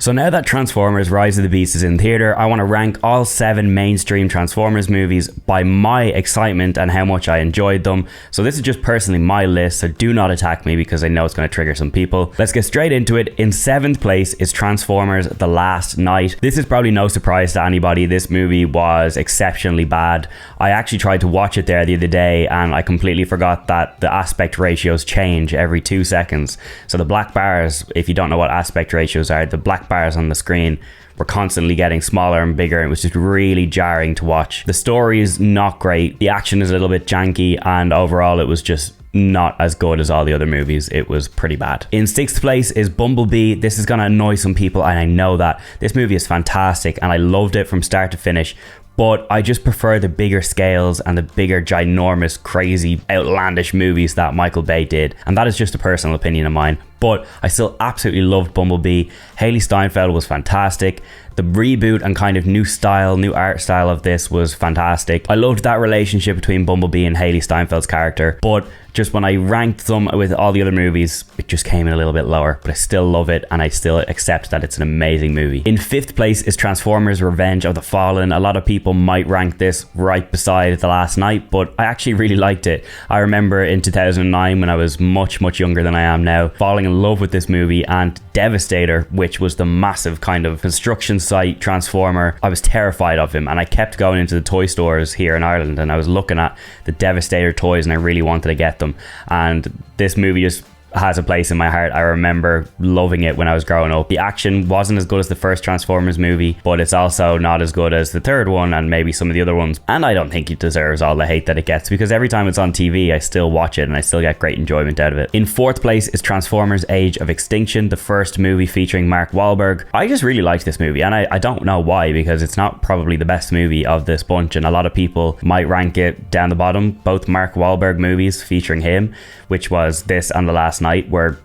So now that Transformers Rise of the Beast is in theatre, I want to rank all 7 mainstream Transformers movies by my excitement and how much I enjoyed them. So this is just personally my list, so do not attack me because I know it's going to trigger some people. Let's get straight into it. In 7th place is Transformers The Last Knight. This is probably no surprise to anybody. This movie was exceptionally bad. I actually tried to watch it there the other day and I completely forgot that the aspect ratios change every 2 seconds. So the black bars, if you don't know what aspect ratios are, the black bars on the screen were constantly getting smaller and bigger. It was just really jarring to watch. The story is not great, the action is a little bit janky, and overall it was just not as good as all the other movies. It was pretty bad. In 6th place is Bumblebee. This is gonna annoy some people and I know that. This movie is fantastic and I loved it from start to finish, but I just prefer the bigger scales and the bigger, ginormous, crazy, outlandish movies that Michael Bay did. And that is just a personal opinion of mine. But I still absolutely loved Bumblebee. Haley Steinfeld was fantastic. The reboot and kind of new style, new art style of this was fantastic. I loved that relationship between Bumblebee and Haley Steinfeld's character. But just when I ranked them with all the other movies, it just came in a little bit lower. But I still love it and I still accept that it's an amazing movie. In 5th place is Transformers Revenge of the Fallen. A lot of people might rank this right beside The Last Knight, but I actually really liked it. I remember in 2009 when I was much younger than I am now, falling in love with this movie, and Devastator, which was the massive kind of construction site transformer, I was terrified of him and I kept going into the toy stores here in Ireland and I was looking at the Devastator toys and I really wanted to get them, and this movie just has a place in my heart. I remember loving it when I was growing up. The action wasn't as good as the first Transformers movie, but it's also not as good as the third one and maybe some of the other ones, and I don't think it deserves all the hate that it gets because every time it's on TV I still watch it and I still get great enjoyment out of it. In 4th place is Transformers Age of Extinction, the first movie featuring Mark Wahlberg. I just really liked this movie and I don't know why, because it's not probably the best movie of this bunch and a lot of people might rank it down the bottom. Both Mark Wahlberg movies featuring him, which was this and The Last Night, were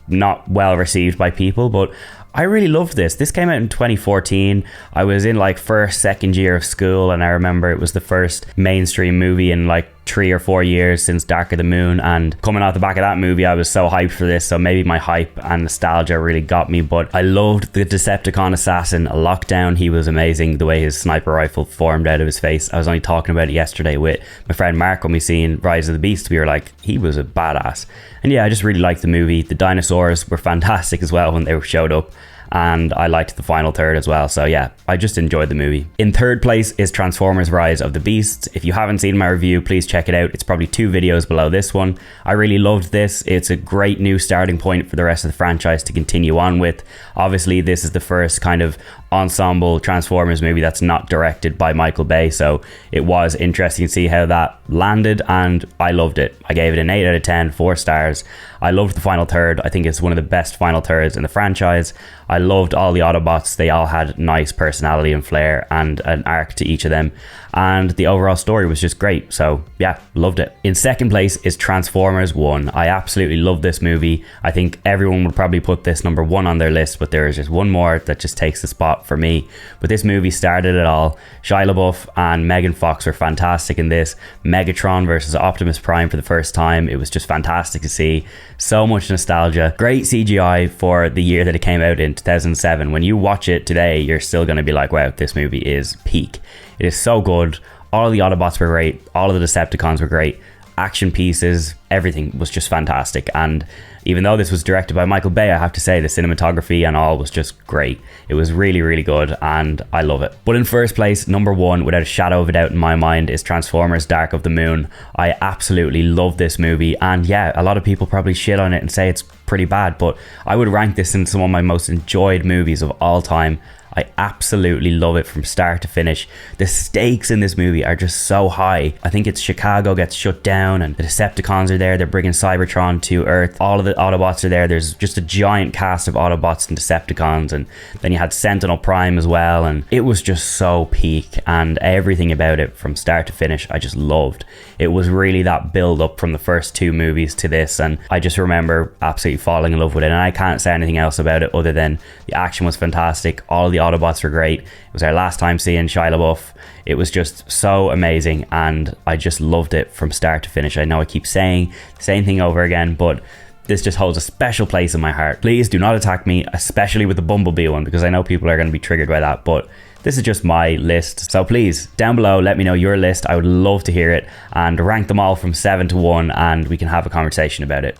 not well received by people, but I really loved this. This came out in 2014. I was in like second year of school and I remember it was the first mainstream movie in like 3 or 4 years since Dark of the Moon, and coming out the back of that movie I was so hyped for this, so maybe my hype and nostalgia really got me. But I loved the Decepticon assassin Lockdown. He was amazing, the way his sniper rifle formed out of his face. I was only talking about it yesterday with my friend Mark when we seen Rise of the Beast. We were like, he was a badass. And yeah, I just really liked the movie. The dinosaurs were fantastic as well when they showed up, and I liked the final third as well. So yeah, I just enjoyed the movie. In 3rd place is Transformers Rise of the Beast. If you haven't seen my review, please check it out. It's probably 2 videos below this one. I really loved this. It's a great new starting point for the rest of the franchise to continue on with. Obviously, this is the first kind of ensemble Transformers movie that's not directed by Michael Bay, so it was interesting to see how that landed, and I loved it. I gave it an 8 out of 10, 4 stars. I loved the final third. I think it's one of the best final thirds in the franchise. I loved all the Autobots. They all had nice personality and flair and an arc to each of them, and the overall story was just great. So yeah, loved it. In 2nd place is Transformers 1. I absolutely love this movie. I think everyone would probably put this number 1 on their list, but there is just one more that just takes the spot for me. But this movie started it all. Shia LaBeouf and Megan Fox were fantastic in this. Megatron versus Optimus Prime for the first time. It was just fantastic to see. So much nostalgia. Great CGI for the year that it came out in, 2007. When you watch it today, you're still going to be like, wow, this movie is peak. It is so good. All of the Autobots were great. All of the Decepticons were great. Action pieces, everything was just fantastic. And even though this was directed by Michael Bay, I have to say the cinematography and all was just great. It was really good and I love it. But in 1st place, number 1, without a shadow of a doubt in my mind, is Transformers Dark of the Moon. I absolutely love this movie, and yeah, a lot of people probably shit on it and say it's pretty bad, but I would rank this in some of my most enjoyed movies of all time. I absolutely love it from start to finish. The stakes in this movie are just so high. I think it's Chicago gets shut down and the Decepticons are there. They're bringing Cybertron to Earth. All of the Autobots are there. There's just a giant cast of Autobots and Decepticons, and then you had Sentinel Prime as well, and it was just so peak, and everything about it from start to finish I just loved. It was really that build up from the first 2 movies to this, and I just remember absolutely falling in love with it, and I can't say anything else about it other than the action was fantastic. All of the Autobots were great. It was our last time seeing Shia LaBeouf. It was just so amazing and I just loved it from start to finish. I know I keep saying the same thing over again, but this just holds a special place in my heart. Please do not attack me, especially with the Bumblebee one, because I know people are going to be triggered by that, but this is just my list. So please, down below, let me know your list. I would love to hear it, and rank them all from 7 to 1, and we can have a conversation about it.